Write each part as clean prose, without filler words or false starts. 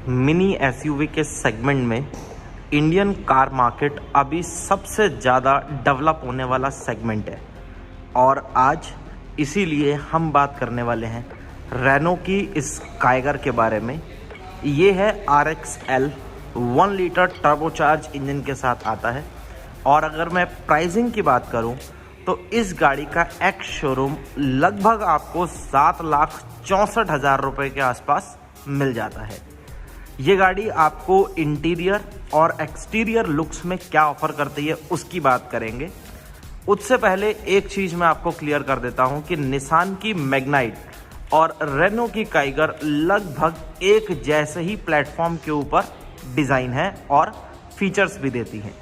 Mini SUV के segment में Indian car market अभी सबसे ज़्यादा डेवलप होने वाला सेगमेंट है और आज इसीलिए हम बात करने वाले हैं रेनो की इस काइगर के बारे में। ये है RXL 1 लीटर टर्बोचार्ज इंजन के साथ आता है और अगर मैं प्राइसिंग की बात करूं तो इस गाड़ी का एक्स शोरूम लगभग आपको 7,64,000 रुपये के आसपास मिल जाता है। ये गाड़ी आपको इंटीरियर और एक्सटीरियर लुक्स में क्या ऑफर करती है उसकी बात करेंगे। उससे पहले एक चीज़ मैं आपको क्लियर कर देता हूं कि निसान की मैग्नाइट और रेनो की काइगर लगभग एक जैसे ही प्लेटफॉर्म के ऊपर डिज़ाइन है और फीचर्स भी देती हैं।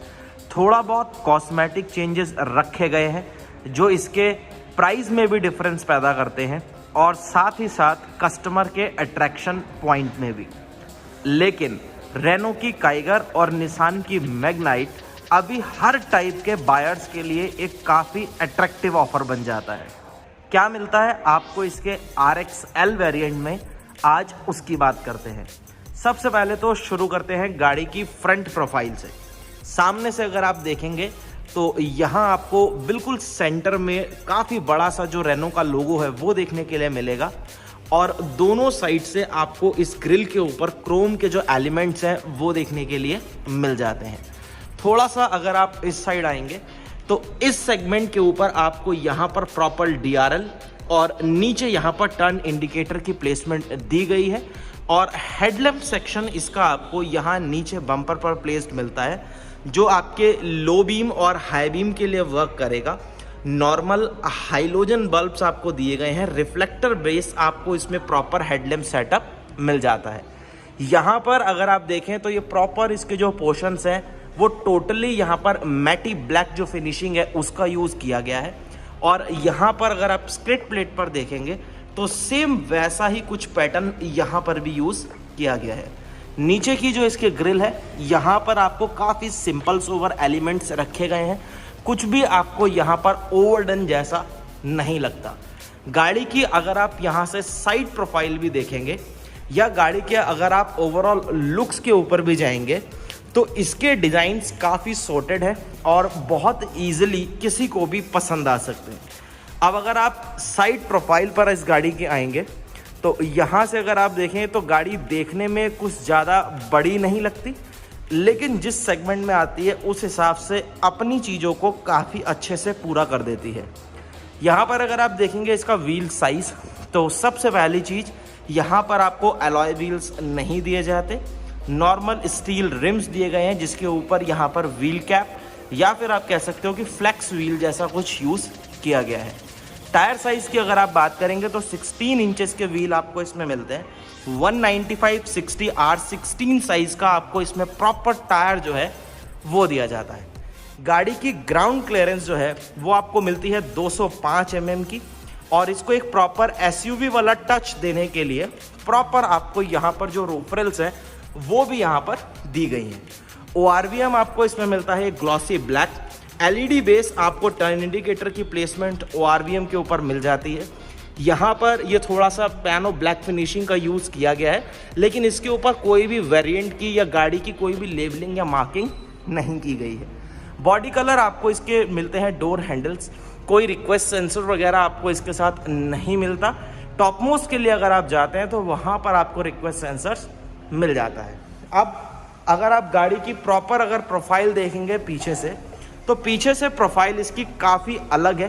थोड़ा बहुत कॉस्मेटिक चेंजेस रखे गए हैं जो इसके प्राइस में भी डिफरेंस पैदा करते हैं और साथ ही साथ कस्टमर के अट्रैक्शन पॉइंट में भी। लेकिन रेनो की काइगर और निसान की मैग्नाइट अभी हर टाइप के बायर्स के लिए एक काफ़ी अट्रैक्टिव ऑफर बन जाता है। क्या मिलता है आपको इसके RXL वेरिएंट में, आज उसकी बात करते हैं। सबसे पहले तो शुरू करते हैं गाड़ी की फ्रंट प्रोफाइल से। सामने से अगर आप देखेंगे तो यहाँ आपको बिल्कुल सेंटर में काफ़ी बड़ा सा जो रेनो का लोगो है वो देखने के लिए मिलेगा और दोनों साइड से आपको इस ग्रिल के ऊपर क्रोम के जो एलिमेंट्स हैं वो देखने के लिए मिल जाते हैं। थोड़ा सा अगर आप इस साइड आएंगे तो इस सेगमेंट के ऊपर आपको यहाँ पर प्रॉपर DRL और नीचे यहाँ पर टर्न इंडिकेटर की प्लेसमेंट दी गई है और हेडलैम्प सेक्शन इसका आपको यहाँ नीचे बम्पर पर प्लेस्ड मिलता है जो आपके लो बीम और हाई बीम के लिए वर्क करेगा। नॉर्मल हाइलोजन बल्ब्स आपको दिए गए हैं, रिफ्लेक्टर बेस आपको इसमें प्रॉपर हेडलैम्प सेटअप मिल जाता है। यहाँ पर अगर आप देखें तो ये प्रॉपर इसके जो पोर्शंस हैं वो टोटली यहाँ पर मैटी ब्लैक जो फिनिशिंग है उसका यूज़ किया गया है और यहाँ पर अगर आप स्क्रिट प्लेट पर देखेंगे तो सेम वैसा ही कुछ पैटर्न यहाँ पर भी यूज़ किया गया है। नीचे की जो इसके ग्रिल है यहाँ पर आपको काफ़ी सिंपल सोवर एलिमेंट्स रखे गए हैं, कुछ भी आपको यहाँ पर ओवरडन जैसा नहीं लगता। गाड़ी की अगर आप यहाँ से साइड प्रोफाइल भी देखेंगे या गाड़ी के अगर आप ओवरऑल लुक्स के ऊपर भी जाएंगे तो इसके डिज़ाइंस काफ़ी सॉर्टेड है और बहुत ईजिली किसी को भी पसंद आ सकते हैं। अब अगर आप साइड प्रोफाइल पर इस गाड़ी के आएंगे तो यहाँ से अगर आप देखें तो गाड़ी देखने में कुछ ज़्यादा बड़ी नहीं लगती, लेकिन जिस सेगमेंट में आती है उस हिसाब से अपनी चीज़ों को काफ़ी अच्छे से पूरा कर देती है। यहाँ पर अगर आप देखेंगे इसका व्हील साइज़ तो सबसे पहली चीज़ यहाँ पर आपको अलॉय व्हील्स नहीं दिए जाते, नॉर्मल स्टील रिम्स दिए गए हैं जिसके ऊपर यहाँ पर व्हील कैप या फिर आप कह सकते हो कि फ्लेक्स व्हील जैसा कुछ यूज़ किया गया है। टायर साइज़ की अगर आप बात करेंगे तो 16 इंचेस के व्हील आपको इसमें मिलते हैं। 195/60 R16 साइज़ का आपको इसमें प्रॉपर टायर जो है वो दिया जाता है। गाड़ी की ग्राउंड क्लियरेंस जो है वो आपको मिलती है 205 mm की और इसको एक प्रॉपर SUV वाला टच देने के लिए प्रॉपर आपको यहाँ पर जो रूफ रेल्स हैं वो भी यहाँ पर दी गई हैं। ORVM आपको इसमें मिलता है ग्लॉसी ब्लैक। LED बेस आपको टर्न इंडिकेटर की प्लेसमेंट ORVM के ऊपर मिल जाती है। यहाँ पर ये थोड़ा सा पैनो ब्लैक फिनिशिंग का यूज़ किया गया है, लेकिन इसके ऊपर कोई भी वेरिएंट की या गाड़ी की कोई भी लेबलिंग या मार्किंग नहीं की गई है। बॉडी कलर आपको इसके मिलते हैं डोर हैंडल्स, कोई रिक्वेस्ट सेंसर वगैरह आपको इसके साथ नहीं मिलता। टॉप मोस्ट के लिए अगर आप जाते हैं तो वहाँ पर आपको रिक्वेस्ट सेंसर्स मिल जाता है। अब अगर आप गाड़ी की प्रॉपर अगर प्रोफाइल देखेंगे पीछे से तो पीछे से प्रोफाइल इसकी काफ़ी अलग है,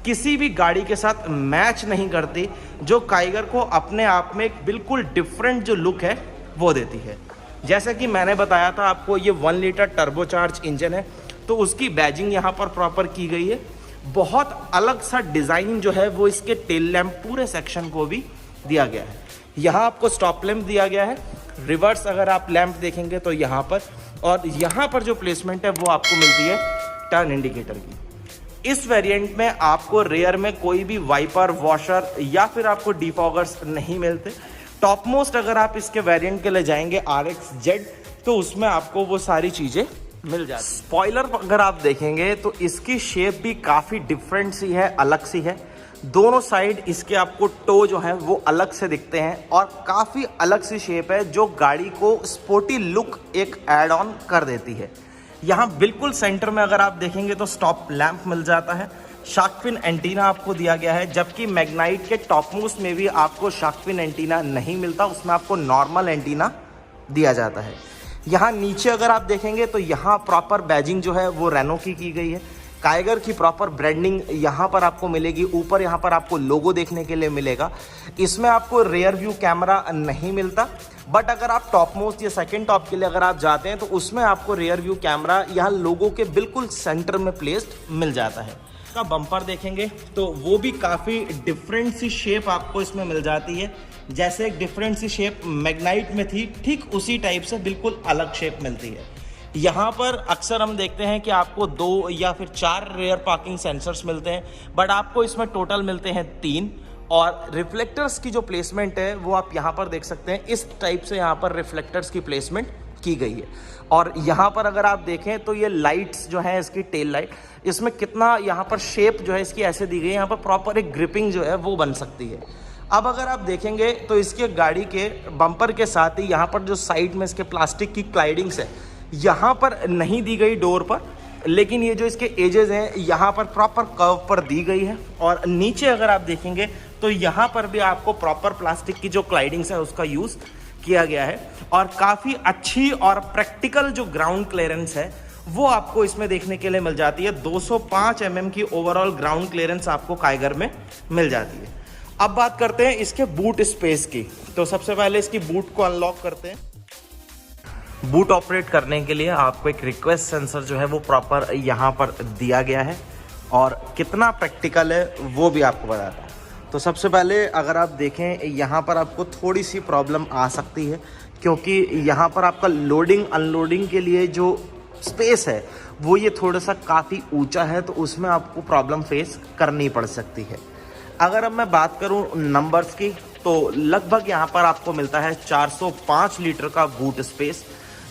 किसी भी गाड़ी के साथ मैच नहीं करती, जो काइगर को अपने आप में एक बिल्कुल डिफरेंट जो लुक है वो देती है। जैसे कि मैंने बताया था आपको ये 1 लीटर टर्बोचार्ज इंजन है तो उसकी बैजिंग यहाँ पर प्रॉपर की गई है। बहुत अलग सा डिज़ाइन जो है वो इसके टेल लैम्प पूरे सेक्शन को भी दिया गया है। यहाँ आपको स्टॉप लैम्प दिया गया है, रिवर्स अगर आप लैम्प देखेंगे तो यहाँ पर, और यहाँ पर जो प्लेसमेंट है वो आपको मिलती है टर्न इंडिकेटर की। इस वेरिएंट में आपको रेयर में कोई भी वाइपर, वॉशर या फिर आपको डिफॉगर्स नहीं मिलते। टॉप मोस्ट अगर आप इसके वेरिएंट के लिए जाएंगे RXZ तो उसमें आपको वो सारी चीज़ें मिल जाती। स्पॉइलर अगर आप देखेंगे तो इसकी शेप भी काफ़ी डिफरेंट सी है, अलग सी है। दोनों साइड इसके आपको टो जो है वो अलग से दिखते हैं और काफ़ी अलग सी शेप है जो गाड़ी को स्पोर्टी लुक एक ऐड ऑन कर देती है। यहाँ बिल्कुल सेंटर में अगर आप देखेंगे तो स्टॉप लैंप मिल जाता है, शार्क फिन एंटीना आपको दिया गया है, जबकि मैग्नाइट के टॉप मोस्ट में भी आपको शार्क फिन एंटीना नहीं मिलता, उसमें आपको नॉर्मल एंटीना दिया जाता है। यहाँ नीचे अगर आप देखेंगे तो यहाँ प्रॉपर बैजिंग जो है वो रेनो की गई है, काइगर की प्रॉपर ब्रांडिंग यहाँ पर आपको मिलेगी। ऊपर यहाँ पर आपको लोगो देखने के लिए मिलेगा। इसमें आपको रियर व्यू कैमरा नहीं मिलता, बट अगर आप टॉप मोस्ट या सेकंड टॉप के लिए अगर आप जाते हैं तो उसमें आपको रियर व्यू कैमरा यहाँ लोगो के बिल्कुल सेंटर में प्लेस्ड मिल जाता है। का बम्पर देखेंगे तो वो भी काफ़ी डिफरेंट सी शेप आपको इसमें मिल जाती है। जैसे एक डिफरेंट सी शेप मैग्नाइट में थी, ठीक उसी टाइप से बिल्कुल अलग शेप मिलती है। यहाँ पर अक्सर हम देखते हैं कि आपको 2 या फिर 4 रेयर पार्किंग सेंसर्स मिलते हैं, बट आपको इसमें टोटल मिलते हैं 3। और रिफ्लेक्टर्स की जो प्लेसमेंट है वो आप यहाँ पर देख सकते हैं, इस टाइप से यहाँ पर रिफ्लेक्टर्स की प्लेसमेंट की गई है। और यहाँ पर अगर आप देखें तो ये लाइट्स जो है इसकी टेल लाइट, इसमें कितना यहाँ पर शेप जो है इसकी ऐसे दी गई है, यहाँ पर प्रॉपर एक ग्रिपिंग जो है वो बन सकती है। अब अगर आप देखेंगे तो इसके गाड़ी के बम्पर के साथ ही यहाँ पर जो साइड में इसके प्लास्टिक की क्लाइडिंग्स है यहाँ पर नहीं दी गई डोर पर, लेकिन ये जो इसके एजेस हैं यहाँ पर प्रॉपर कर्व पर दी गई है। और नीचे अगर आप देखेंगे तो यहाँ पर भी आपको प्रॉपर प्लास्टिक की जो क्लाइडिंग्स है उसका यूज़ किया गया है। और काफ़ी अच्छी और प्रैक्टिकल जो ग्राउंड क्लियरेंस है वो आपको इसमें देखने के लिए मिल जाती है। 205 mm की ओवरऑल ग्राउंड क्लियरेंस आपको काइगर में मिल जाती है। अब बात करते हैं इसके बूट स्पेस की। तो सबसे पहले इसकी बूट को अनलॉक करते हैं। बूट ऑपरेट करने के लिए आपको एक रिक्वेस्ट सेंसर जो है वो प्रॉपर यहाँ पर दिया गया है, और कितना प्रैक्टिकल है वो भी आपको बताता है। तो सबसे पहले अगर आप देखें यहाँ पर आपको थोड़ी सी प्रॉब्लम आ सकती है, क्योंकि यहाँ पर आपका लोडिंग अनलोडिंग के लिए जो स्पेस है वो ये थोड़ा सा काफ़ी ऊंचा है, तो उसमें आपको प्रॉब्लम फेस करनी पड़ सकती है। अगर अब मैं बात करूँ नंबर्स की तो लगभग यहाँ पर आपको मिलता है 405 लीटर का बूट स्पेस,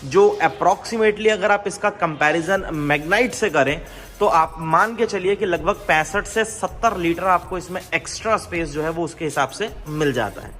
जो अप्रॉक्सीमेटली अगर आप इसका कंपैरिजन मैग्नाइट से करें तो आप मान के चलिए कि लगभग 65 से 70 लीटर आपको इसमें एक्स्ट्रा स्पेस जो है वो उसके हिसाब से मिल जाता है।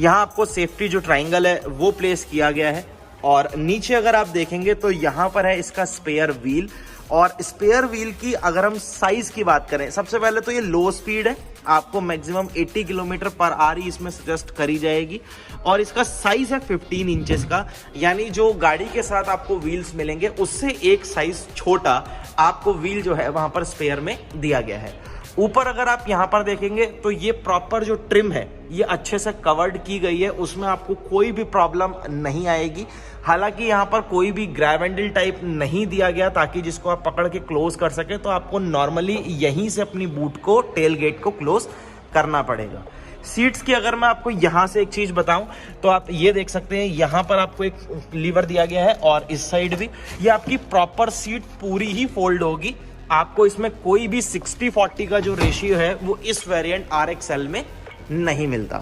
यहाँ आपको सेफ्टी जो ट्राइंगल है वो प्लेस किया गया है। और नीचे अगर आप देखेंगे तो यहाँ पर है इसका स्पेयर व्हील। और स्पेयर व्हील की अगर हम साइज की बात करें, सबसे पहले तो ये लो स्पीड है, आपको मैक्सिमम 80 किलोमीटर पर आवर ही इसमें सजेस्ट करी जाएगी। और इसका साइज है 15 इंचेस का, यानी जो गाड़ी के साथ आपको व्हील्स मिलेंगे उससे एक साइज छोटा आपको व्हील जो है वहां पर स्पेयर में दिया गया है। ऊपर अगर आप यहाँ पर देखेंगे तो ये प्रॉपर जो ट्रिम है ये अच्छे से कवर्ड की गई है, उसमें आपको कोई भी प्रॉब्लम नहीं आएगी। हालांकि यहाँ पर कोई भी ग्रैब हैंडल टाइप नहीं दिया गया ताकि जिसको आप पकड़ के क्लोज कर सके, तो आपको नॉर्मली यहीं से अपनी बूट को, टेल गेट को क्लोज करना पड़ेगा। सीट्स की अगर मैं आपको यहाँ से एक चीज़ बताऊं तो आप ये देख सकते हैं, यहाँ पर आपको एक लीवर दिया गया है और इस साइड भी ये आपकी प्रॉपर सीट पूरी ही फोल्ड होगी। आपको इसमें कोई भी 60-40 का जो रेशियो है वो इस वेरिएंट RXL में नहीं मिलता।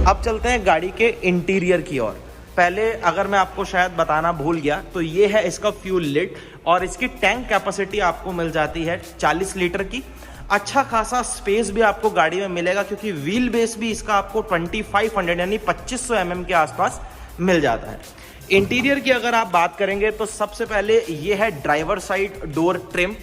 अब चलते हैं गाड़ी के इंटीरियर की ओर। पहले अगर मैं आपको शायद बताना भूल गया तो ये है इसका फ्यूल लिड, और इसकी टैंक कैपेसिटी आपको मिल जाती है 40 लीटर की। अच्छा खासा स्पेस भी आपको गाड़ी में मिलेगा, क्योंकि व्हील बेस भी इसका आपको 2500 यानी 2500 mm के आसपास मिल जाता है। इंटीरियर की अगर आप बात करेंगे तो सबसे पहले ये है driver side door trim.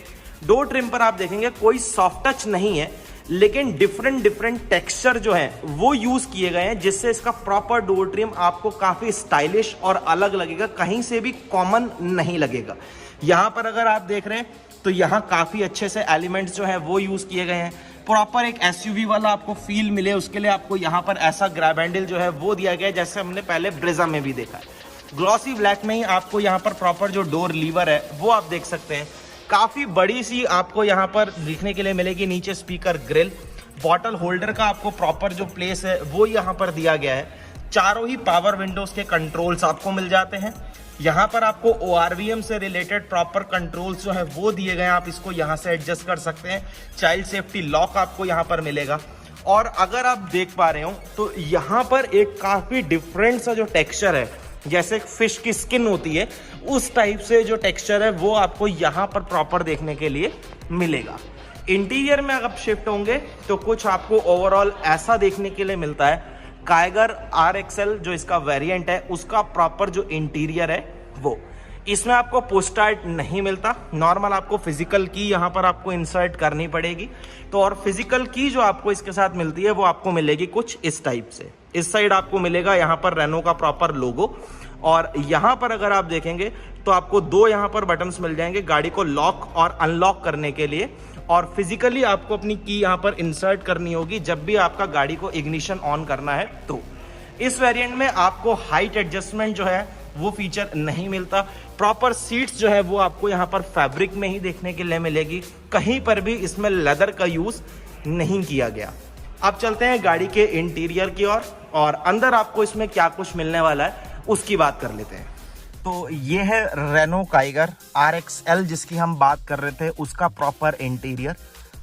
Door trim पर आप देखेंगे कोई सॉफ्ट टच नहीं है, लेकिन डिफरेंट टेक्सचर जो है वो यूज किए गए हैं, जिससे इसका प्रॉपर डोर ट्रिम आपको काफी स्टाइलिश और अलग लगेगा, कहीं से भी कॉमन नहीं लगेगा। यहाँ पर अगर आप देख रहे हैं तो यहाँ काफी अच्छे से एलिमेंट्स जो है वो यूज किए गए हैं। प्रॉपर एक SUV वाला आपको फील मिले उसके लिए आपको यहाँ पर ऐसा ग्रैब हैंडल जो है वो दिया गया है, जैसे हमने पहले ब्रेजा में भी देखा है। ग्लॉसी ब्लैक में ही आपको यहाँ पर प्रॉपर जो डोर लीवर है वो आप देख सकते हैं, काफी बड़ी सी आपको यहाँ पर दिखने के लिए मिलेगी। नीचे स्पीकर ग्रिल, बॉटल होल्डर का आपको प्रॉपर जो प्लेस है वो यहाँ पर दिया गया है। चारों ही पावर विंडोज के कंट्रोल्स आपको मिल जाते हैं। यहाँ पर आपको ORVM से रिलेटेड प्रॉपर कंट्रोल्स जो है वो दिए गए हैं, आप इसको यहाँ से एडजस्ट कर सकते हैं। चाइल्ड सेफ्टी लॉक आपको यहाँ पर मिलेगा। और अगर आप देख पा रहे हो तो यहाँ पर एक काफी डिफरेंट सा जो टेक्सचर है, जैसे फिश की स्किन होती है उस टाइप से जो टेक्सचर है वो आपको यहाँ पर प्रॉपर देखने के लिए मिलेगा। इंटीरियर में अगर शिफ्ट होंगे तो कुछ आपको ओवरऑल ऐसा देखने के लिए मिलता है। काइगर RXL जो इसका वेरिएंट है उसका प्रॉपर जो इंटीरियर है वो, इसमें आपको पोस्टकार्ड नहीं मिलता। नॉर्मल आपको फिजिकल की यहाँ पर आपको इंसर्ट करनी पड़ेगी। तो और फिजिकल की जो आपको इसके साथ मिलती है वो आपको मिलेगी कुछ इस टाइप से। इस साइड आपको मिलेगा यहाँ पर रेनो का प्रॉपर लोगो, और यहाँ पर अगर आप देखेंगे तो आपको दो यहाँ पर बटन्स मिल जाएंगे गाड़ी को लॉक और अनलॉक करने के लिए। और फिजिकली आपको अपनी की यहाँ पर इंसर्ट करनी होगी जब भी आपका गाड़ी को इग्निशन ऑन करना है। तो इस वेरिएंट में आपको हाइट एडजस्टमेंट जो है वो फीचर नहीं मिलता। प्रॉपर सीट्स जो है वो आपको यहाँ पर फैब्रिक में ही देखने के लिए मिलेगी, कहीं पर भी इसमें लेदर का यूज नहीं किया गया। अब चलते हैं गाड़ी के इंटीरियर की ओर, और अंदर आपको इसमें क्या कुछ मिलने वाला है उसकी बात कर लेते हैं। तो ये है रेनो काइगर RXL जिसकी हम बात कर रहे थे, उसका प्रॉपर इंटीरियर।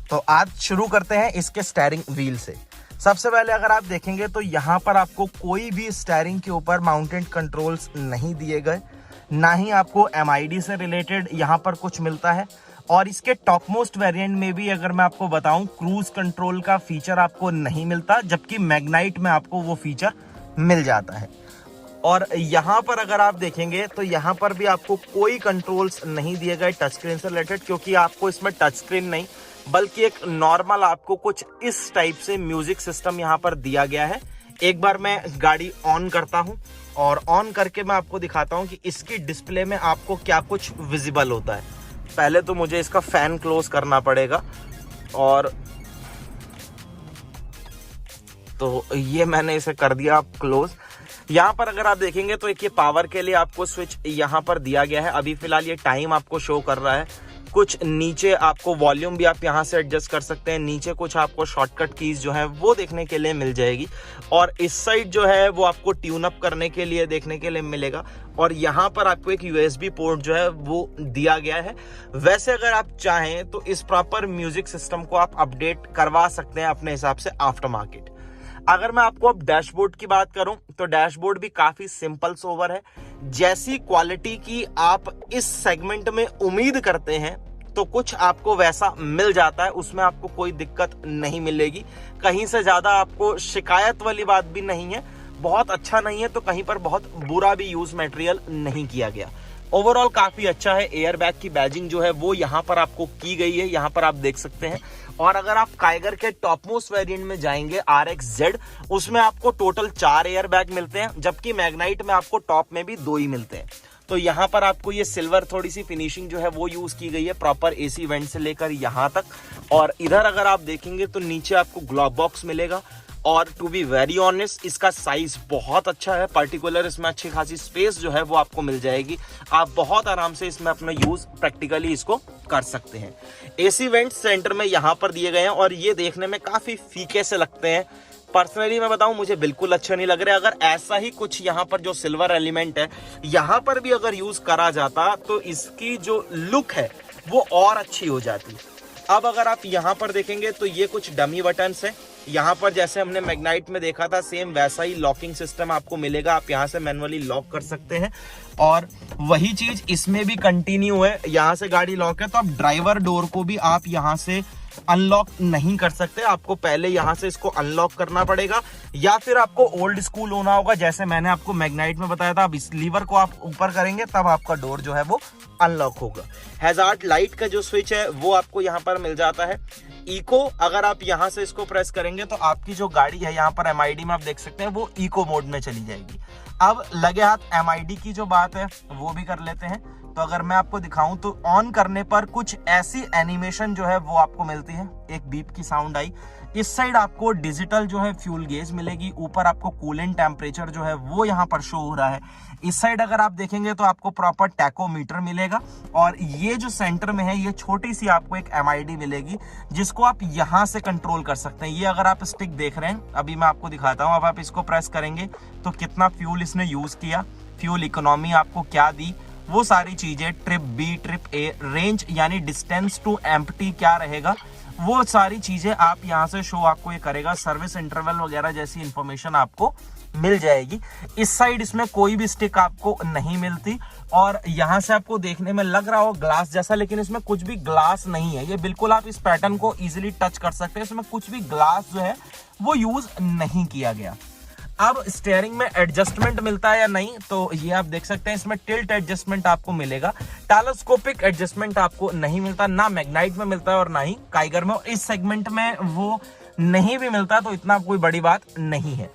तो आज शुरू करते हैं इसके स्टीयरिंग व्हील से। सबसे पहले अगर आप देखेंगे तो यहाँ पर आपको कोई भी स्टीयरिंग के ऊपर माउंटेड कंट्रोल्स नहीं दिए गए, ना ही आपको MID से रिलेटेड यहाँ पर कुछ मिलता है। और इसके टॉप मोस्ट वेरिएंट में भी अगर मैं आपको बताऊं, क्रूज कंट्रोल का फीचर आपको नहीं मिलता, जबकि मैग्नाइट में आपको वो फीचर मिल जाता है। और यहाँ पर अगर आप देखेंगे तो यहाँ पर भी आपको कोई कंट्रोल्स नहीं दिए गए टच स्क्रीन से रिलेटेड, क्योंकि आपको इसमें टच स्क्रीन नहीं बल्कि एक नॉर्मल आपको कुछ इस टाइप से म्यूजिक सिस्टम यहाँ पर दिया गया है। एक बार मैं गाड़ी ऑन करता हूँ और ऑन करके मैं आपको दिखाता हूँ कि इसकी डिस्प्ले में आपको क्या कुछ विजिबल होता है। पहले तो मुझे इसका फैन क्लोज करना पड़ेगा, और तो ये मैंने इसे कर दिया आप क्लोज। यहाँ पर अगर आप देखेंगे तो एक ये पावर के लिए आपको स्विच यहाँ पर दिया गया है। अभी फिलहाल ये टाइम आपको शो कर रहा है। कुछ नीचे आपको वॉल्यूम भी आप यहाँ से एडजस्ट कर सकते हैं। नीचे कुछ आपको शॉर्टकट कीज जो है वो देखने के लिए मिल जाएगी, और इस साइड जो है वो आपको ट्यून अप करने के लिए देखने के लिए मिलेगा। और यहाँ पर आपको एक USB पोर्ट जो है वो दिया गया है। वैसे अगर आप चाहें तो इस प्रॉपर म्यूजिक सिस्टम को आप अपडेट करवा सकते हैं अपने हिसाब से आफ्टर मार्केट। अगर मैं आपको अब डैशबोर्ड की बात करूं तो डैशबोर्ड भी काफी सिंपल सोवर है। जैसी क्वालिटी की आप इस सेगमेंट में उम्मीद करते हैं तो कुछ आपको वैसा मिल जाता है, उसमें आपको कोई दिक्कत नहीं मिलेगी। कहीं से ज्यादा आपको शिकायत वाली बात भी नहीं है, बहुत अच्छा नहीं है तो कहीं पर बहुत बुरा भी यूज मटेरियल नहीं किया गया। ओवरऑल काफी अच्छा है। एयर बैग की बैजिंग जो है वो यहाँ पर आपको की गई है, यहाँ पर आप देख सकते हैं। और अगर आप काइगर के टॉप मोस्ट वेरिएंट में जाएंगे RXZ, उसमें आपको टोटल 4 एयर बैग मिलते हैं, जबकि मैग्नाइट में आपको टॉप में भी 2 ही मिलते हैं। तो यहाँ पर आपको ये सिल्वर थोड़ी सी फिनिशिंग जो है वो यूज की गई है प्रॉपर AC वेंट से लेकर यहाँ तक। और इधर अगर आप देखेंगे तो नीचे आपको ग्लोव बॉक्स मिलेगा, और टू बी वेरी ऑनेस्ट इसका साइज बहुत अच्छा है। पर्टिकुलर इसमें अच्छी खासी स्पेस जो है वो आपको मिल जाएगी। आप बहुत आराम से इसमें अपना यूज प्रैक्टिकली इसको कर सकते हैं। AC वेंट सेंटर में यहाँ पर दिए गए हैं, और ये देखने में काफी फीके से लगते हैं। पर्सनली मैं बताऊं मुझे बिल्कुल अच्छा नहीं लग रहा है। अगर ऐसा ही कुछ यहाँ पर जो सिल्वर एलिमेंट है यहाँ पर भी अगर यूज करा जाता तो इसकी जो लुक है वो और अच्छी हो जाती। अब अगर आप यहाँ पर देखेंगे तो ये कुछ डमी बटन्स है। यहाँ पर जैसे हमने मैग्नाइट में देखा था सेम वैसा ही लॉकिंग सिस्टम आपको मिलेगा। आप यहाँ से मैनुअली लॉक कर सकते हैं, और वही चीज इसमें भी कंटिन्यू है। यहाँ से गाड़ी लॉक है तो आप ड्राइवर डोर को भी आप यहाँ से अनलॉक नहीं कर सकते। आपको पहले यहाँ से इसको अनलॉक करना पड़ेगा, या फिर आपको ओल्ड स्कूल होना होगा जैसे मैंने आपको मैग्नाइट में बताया था। अब इस लीवर को आप ऊपर करेंगे तब आपका डोर जो है वो अनलॉक होगा। हैजार्ड लाइट का जो स्विच है वो आपको यहाँ पर मिल जाता है। इको, अगर आप यहाँ से इसको प्रेस करेंगे तो आपकी जो गाड़ी है यहाँ पर MID में आप देख सकते हैं वो इको मोड में चली जाएगी। अब लगे हाथ MID की जो बात है वो भी कर लेते हैं। तो अगर मैं आपको दिखाऊं तो ऑन करने पर कुछ ऐसी एनिमेशन जो है वो आपको मिलती है। एक बीप की साउंड आई। इस साइड आपको डिजिटल जो है फ्यूल गेज मिलेगी। ऊपर आपको कूलेंट टेम्परेचर जो है वो यहाँ पर शो हो रहा है। इस साइड अगर आप देखेंगे तो आपको प्रॉपर टैकोमीटर मिलेगा, और ये जो सेंटर में है ये छोटी सी आपको एक MID मिलेगी जिसको आप यहाँ से कंट्रोल कर सकते हैं। ये अगर आप स्टिक देख रहे हैं, अभी मैं आपको दिखाता हूँ। अब आप इसको प्रेस करेंगे तो कितना फ्यूल इसने यूज किया, फ्यूल इकोनॉमी आपको क्या दी, वो सारी चीजें, trip B, trip A, range यानी डिस्टेंस टू एम्प्टी क्या रहेगा, वो सारी चीजें आप यहाँ से शो आपको ये करेगा। सर्विस इंटरवल वगैरह जैसी इंफॉर्मेशन आपको मिल जाएगी। इस साइड इसमें कोई भी स्टिक आपको नहीं मिलती और यहाँ से आपको देखने में लग रहा हो ग्लास जैसा, लेकिन इसमें कुछ भी ग्लास नहीं है। ये बिल्कुल आप इस पैटर्न को इजीली टच कर सकते हैं, इसमें कुछ भी ग्लास जो है वो यूज नहीं किया गया। अब स्टीयरिंग में एडजस्टमेंट मिलता है या नहीं, तो ये आप देख सकते हैं इसमें टिल्ट एडजस्टमेंट आपको मिलेगा। टेलीस्कोपिक एडजस्टमेंट आपको नहीं मिलता, ना मैग्नाइट में मिलता है और ना ही काइगर में, और इस सेगमेंट में वो नहीं भी मिलता, तो इतना कोई बड़ी बात नहीं है।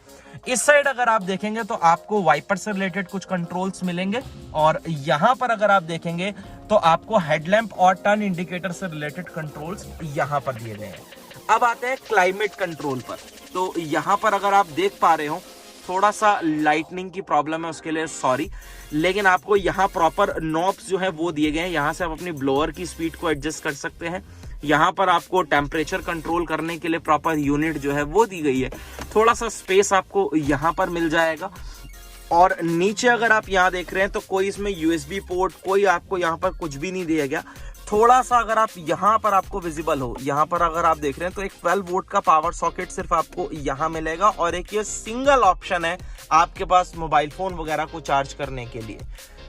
इस साइड अगर आप देखेंगे तो आपको वाइपर से रिलेटेड कुछ कंट्रोल्स मिलेंगे और यहाँ पर अगर आप देखेंगे तो आपको हेडलैम्प और टर्न इंडिकेटर से रिलेटेड कंट्रोल्स यहाँ पर दिए गए हैं। अब आते हैं क्लाइमेट कंट्रोल पर। तो यहाँ पर अगर आप देख पा रहे हो थोड़ा सा लाइटनिंग की प्रॉब्लम है, उसके लिए सॉरी, लेकिन आपको यहाँ प्रॉपर नॉब्स जो है वो दिए गए हैं। यहाँ से आप अपनी ब्लोअर की स्पीड को एडजस्ट कर सकते हैं। यहाँ पर आपको टेम्परेचर कंट्रोल करने के लिए प्रॉपर यूनिट जो है वो दी गई है। थोड़ा सा स्पेस आपको यहाँ पर मिल जाएगा। और नीचे अगर आप यहाँ देख रहे हैं तो कोई इसमें यूएसबी पोर्ट, कोई आपको यहाँ पर कुछ भी नहीं दिया गया। थोड़ा सा अगर आप यहाँ पर आपको विजिबल हो, यहाँ पर अगर आप देख रहे हैं तो एक 12 वोल्ट का पावर सॉकेट सिर्फ आपको यहाँ मिलेगा और एक ये सिंगल ऑप्शन है आपके पास मोबाइल फोन वगैरह को चार्ज करने के लिए।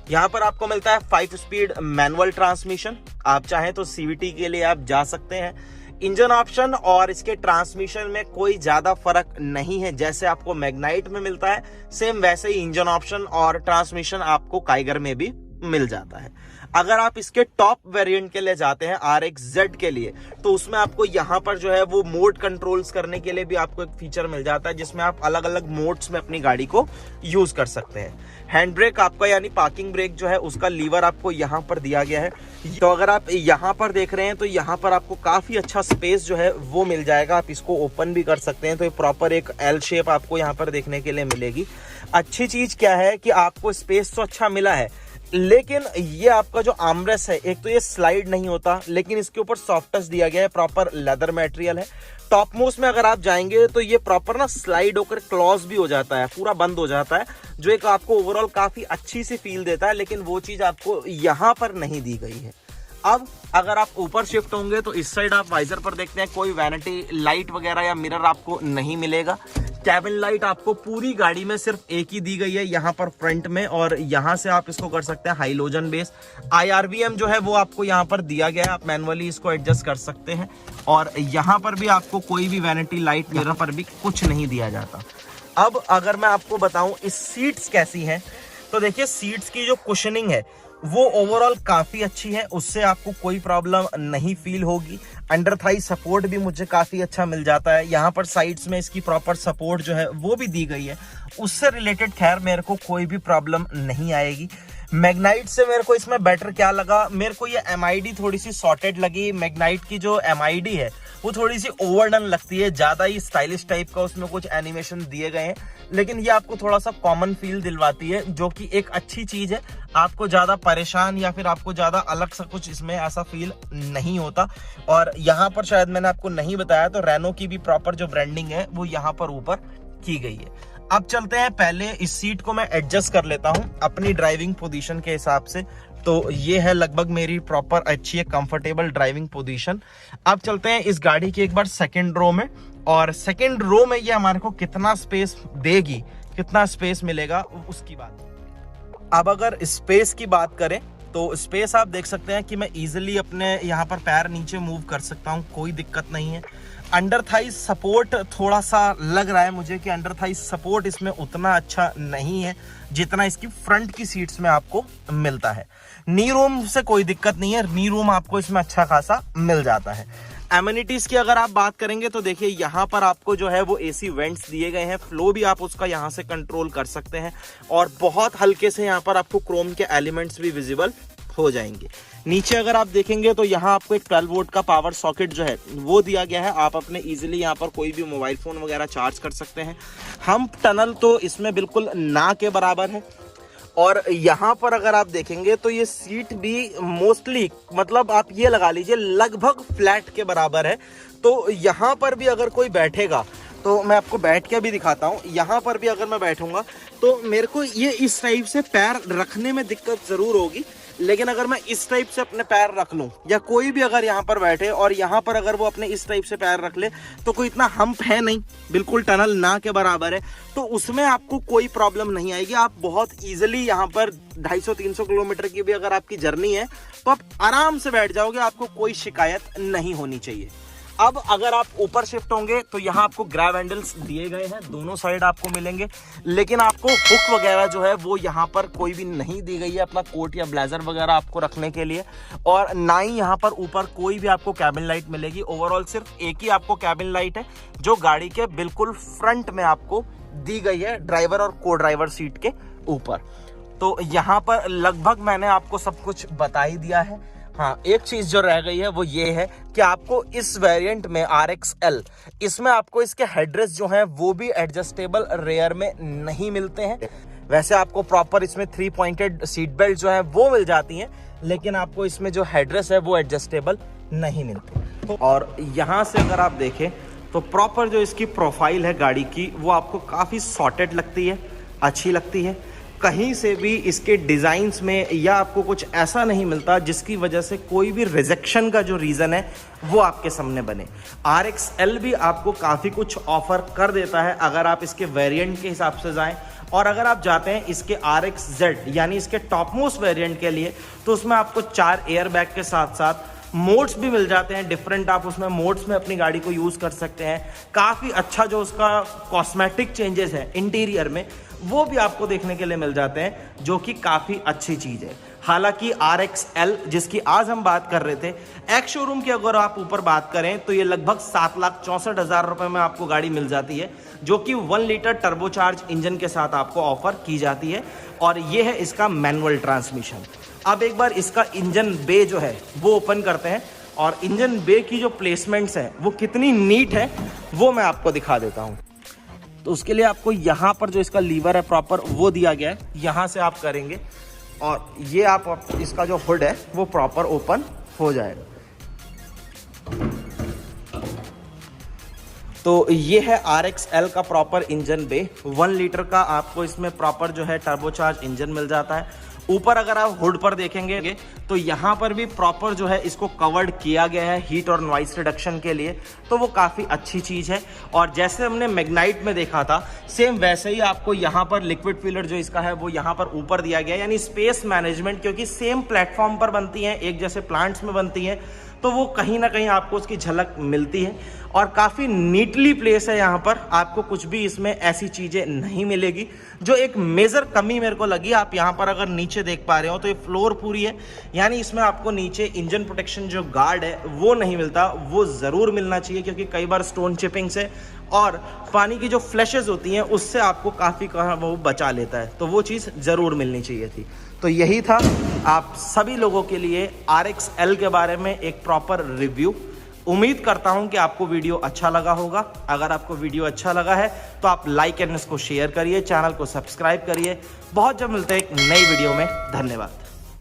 यहाँ पर आपको मिलता है 5 स्पीड मैनुअल ट्रांसमिशन, आप चाहें तो सीवीटी के लिए आप जा सकते हैं। इंजन ऑप्शन और इसके ट्रांसमिशन में कोई ज्यादा फर्क नहीं है, जैसे आपको मैग्नाइट में मिलता है सेम वैसे ही इंजन ऑप्शन और ट्रांसमिशन आपको काइगर में भी मिल जाता है। अगर आप इसके टॉप वेरिएंट के लिए जाते हैं RX-Z के लिए, तो उसमें आपको यहाँ पर जो है वो मोड कंट्रोल्स करने के लिए भी आपको एक फीचर मिल जाता है, जिसमें आप अलग अलग मोड्स में अपनी गाड़ी को यूज कर सकते हैं। हैंड ब्रेक आपका यानी पार्किंग ब्रेक जो है उसका लीवर आपको यहाँ पर दिया गया है। तो अगर आप यहाँ पर देख रहे हैं तो यहाँ पर आपको काफी अच्छा स्पेस जो है वो मिल जाएगा, आप इसको ओपन भी कर सकते हैं। तो ये प्रॉपर एक L शेप आपको यहाँ पर देखने के लिए मिलेगी। अच्छी चीज क्या है कि आपको स्पेस तो अच्छा मिला है, लेकिन ये आपका जो आर्मरेस्ट है, एक तो ये स्लाइड नहीं होता, लेकिन इसके ऊपर सॉफ्ट टच दिया गया है, प्रॉपर लेदर मटेरियल है। टॉप मोस्ट में अगर आप जाएंगे तो ये प्रॉपर ना स्लाइड होकर क्लॉज भी हो जाता है, पूरा बंद हो जाता है, जो एक आपको ओवरऑल काफी अच्छी सी फील देता है, लेकिन वो चीज आपको यहाँ पर नहीं दी गई है। अब अगर आप ऊपर शिफ्ट होंगे तो इस साइड आप वाइजर पर देखते हैं कोई वैनिटी लाइट वगैरह या मिरर आपको नहीं मिलेगा। कैबिन लाइट आपको पूरी गाड़ी में सिर्फ एक ही दी गई है यहाँ पर फ्रंट में, और यहाँ से आप इसको कर सकते हैं हाइलोजन बेस। IRVM जो है वो आपको यहाँ पर दिया गया है, आप मैनुअली इसको एडजस्ट कर सकते हैं। और यहाँ पर भी आपको कोई भी वैनिटी लाइट मिरर पर भी कुछ नहीं दिया जाता। अब अगर मैं आपको बताऊं इस सीट्स कैसी हैं, तो देखिए सीट्स की जो कुशनिंग है वो ओवरऑल काफी अच्छी है, उससे आपको कोई प्रॉब्लम नहीं फील होगी। अंडर थाई सपोर्ट भी मुझे काफी अच्छा मिल जाता है। यहाँ पर साइड्स में इसकी प्रॉपर सपोर्ट जो है वो भी दी गई है, उससे रिलेटेड खैर मेरे को कोई भी प्रॉब्लम नहीं आएगी। मैग्नाइट से मेरे को इसमें बेटर क्या लगा, मेरे को ये MID थोड़ी सी सॉर्टेड लगी। मैग्नाइट की जो MID है वो थोड़ी सी ओवरडन लगती है, ज्यादा ही स्टाइलिश टाइप का उसमें कुछ एनिमेशन दिए गए हैं, लेकिन ये आपको थोड़ा सा कॉमन फील दिलवाती है, जो कि एक अच्छी चीज है। आपको ज्यादा परेशान या फिर आपको ज्यादा अलग सा कुछ इसमें ऐसा फील नहीं होता। और यहाँ पर शायद मैंने आपको नहीं बताया, तो रेनो की भी प्रॉपर जो ब्रांडिंग है वो यहाँ पर ऊपर की गई है। अब चलते हैं, पहले इस सीट को मैं एडजस्ट कर लेता हूं अपनी ड्राइविंग पोजीशन के हिसाब से। तो ये है लगभग मेरी प्रॉपर अच्छी है कंफर्टेबल ड्राइविंग पोजीशन। अब चलते हैं इस गाड़ी की एक बार सेकंड रो में, और सेकंड रो में ये हमारे को कितना स्पेस देगी, कितना स्पेस मिलेगा उसकी बात। अब अगर स्पेस की बात करें तो स्पेस आप देख सकते हैं कि मैं इजीली अपने यहाँ पर पैर नीचे मूव कर सकता हूँ, कोई दिक्कत नहीं है। अंडर थाई सपोर्ट थोड़ा सा लग रहा है मुझे कि अंडर थाई सपोर्ट इसमें उतना अच्छा नहीं है जितना इसकी फ्रंट की सीट्स में आपको मिलता है। नी रूम से कोई दिक्कत नहीं है, नी रूम आपको इसमें अच्छा खासा मिल जाता है। एमिनिटीज की अगर आप बात करेंगे तो देखिए यहाँ पर आपको जो है वो AC वेंट्स दिए गए हैं, फ्लो भी आप उसका यहाँ से कंट्रोल कर सकते हैं, और बहुत हल्के से यहाँ पर आपको क्रोम के एलिमेंट्स भी विजिबल हो जाएंगे। नीचे अगर आप देखेंगे तो यहाँ आपको एक 12 वोल्ट का पावर सॉकेट जो है वो दिया गया है, आप अपने इजीली यहाँ पर कोई भी मोबाइल फोन वगैरह चार्ज कर सकते हैं। हम्प टनल तो इसमें बिल्कुल ना के बराबर है। और यहाँ पर अगर आप देखेंगे तो ये सीट भी मोस्टली मतलब आप ये लगा लीजिए लगभग फ्लैट के बराबर है। तो यहाँ पर भी अगर कोई बैठेगा, तो मैं आपको बैठ के भी दिखाता हूँ, यहाँ पर भी अगर मैं बैठूंगा तो मेरे को ये इस टाइप से पैर रखने में दिक्कत जरूर होगी, लेकिन अगर मैं इस टाइप से अपने पैर रख लूं, या कोई भी अगर यहाँ पर बैठे और यहाँ पर अगर वो अपने इस टाइप से पैर रख ले, तो कोई इतना हम्प है नहीं, बिल्कुल टनल ना के बराबर है, तो उसमें आपको कोई प्रॉब्लम नहीं आएगी। आप बहुत ईजिली यहाँ पर 250-300 किलोमीटर की भी अगर आपकी जर्नी है तो आप आराम से बैठ जाओगे, आपको कोई शिकायत नहीं होनी चाहिए। अब अगर आप ऊपर शिफ्ट होंगे तो यहाँ आपको ग्रैब हैंडल्स दिए गए हैं, दोनों साइड आपको मिलेंगे, लेकिन आपको हुक वगैरह जो है वो यहाँ पर कोई भी नहीं दी गई है अपना कोट या ब्लेजर वगैरह आपको रखने के लिए, और ना ही यहाँ पर ऊपर कोई भी आपको कैबिन लाइट मिलेगी। ओवरऑल सिर्फ एक ही आपको कैबिन लाइट है जो गाड़ी के बिल्कुल फ्रंट में आपको दी गई है, ड्राइवर और को ड्राइवर सीट के ऊपर। तो यहाँ पर लगभग मैंने आपको सब कुछ बता ही दिया है। हाँ, एक चीज जो रह गई है वो ये है कि आपको इस वेरिएंट में RXL, इसमें आपको इसके हेडरेस्ट जो हैं वो भी एडजस्टेबल रेयर में नहीं मिलते हैं। वैसे आपको प्रॉपर इसमें 3 पॉइंटेड सीट बेल्ट जो है वो मिल जाती हैं, लेकिन आपको इसमें जो हेडरेस्ट है वो एडजस्टेबल नहीं मिलते। और यहाँ से अगर आप देखें तो प्रॉपर जो इसकी प्रोफाइल है गाड़ी की वो आपको काफ़ी सॉर्टेड लगती है, अच्छी लगती है। कहीं से भी इसके डिज़ाइंस में या आपको कुछ ऐसा नहीं मिलता जिसकी वजह से कोई भी रिजेक्शन का जो रीज़न है वो आपके सामने बने। RXL भी आपको काफ़ी कुछ ऑफर कर देता है अगर आप इसके वेरिएंट के हिसाब से जाएं, और अगर आप जाते हैं इसके RXZ यानी इसके टॉप मोस्ट वेरिएंट के लिए, तो उसमें आपको 4 एयर बैग के साथ साथ मोड्स भी मिल जाते हैं डिफरेंट। आप उसमें मोड्स में अपनी गाड़ी को यूज़ कर सकते हैं। काफ़ी अच्छा जो उसका कॉस्मेटिक चेंजेस है इंटीरियर में वो भी आपको देखने के लिए मिल जाते हैं, जो कि काफ़ी अच्छी चीज़ है। हालांकि RXL जिसकी आज हम बात कर रहे थे, एक्स शोरूम की अगर आप ऊपर बात करें तो ये लगभग 7,64,000 रुपये में आपको गाड़ी मिल जाती है, जो कि 1 लीटर टर्बोचार्ज इंजन के साथ आपको ऑफर की जाती है, और ये है इसका मैनुअल ट्रांसमिशन। अब एक बार इसका इंजन बे जो है वो ओपन करते हैं, और इंजन बे की जो प्लेसमेंट्स हैं वो कितनी नीट है वो मैं आपको दिखा देता हूँ। तो उसके लिए आपको यहाँ पर जो इसका लीवर है प्रॉपर वो दिया गया है, यहाँ से आप करेंगे और ये आप इसका जो हुड है वो प्रॉपर ओपन हो जाएगा। तो ये है RXL का प्रॉपर इंजन बे। 1 लीटर का आपको इसमें प्रॉपर जो है टर्बोचार्ज इंजन मिल जाता है। ऊपर अगर आप हुड पर देखेंगे तो यहाँ पर भी प्रॉपर जो है इसको कवर्ड किया गया है हीट और नॉइस रिडक्शन के लिए, तो वो काफ़ी अच्छी चीज़ है। और जैसे हमने मैग्नाइट में देखा था सेम वैसे ही आपको यहाँ पर लिक्विड फीलर जो इसका है वो यहाँ पर ऊपर दिया गया है, यानी स्पेस मैनेजमेंट, क्योंकि सेम प्लेटफॉर्म पर बनती हैं, एक जैसे प्लांट्स में बनती हैं, तो वो कहीं ना कहीं आपको उसकी झलक मिलती है। और काफ़ी नीटली प्लेस है यहाँ पर, आपको कुछ भी इसमें ऐसी चीज़ें नहीं मिलेगी। जो एक मेजर कमी मेरे को लगी, आप यहाँ पर अगर नीचे देख पा रहे हो तो ये फ्लोर पूरी है, यानी इसमें आपको नीचे इंजन प्रोटेक्शन जो गार्ड है वो नहीं मिलता, वो ज़रूर मिलना चाहिए, क्योंकि कई बार स्टोन चिपिंग से और पानी की जो फ्लैशेस होती हैं उससे आपको काफ़ी वो बचा लेता है, तो वो चीज़ ज़रूर मिलनी चाहिए थी। तो यही था आप सभी लोगों के लिए RXL के बारे में एक प्रॉपर रिव्यू। उम्मीद करता हूं कि आपको वीडियो अच्छा लगा होगा। अगर आपको वीडियो अच्छा लगा है तो आप लाइक एंड इसको शेयर करिए, चैनल को सब्सक्राइब करिए। बहुत जल्द मिलते हैं एक नई वीडियो में। धन्यवाद।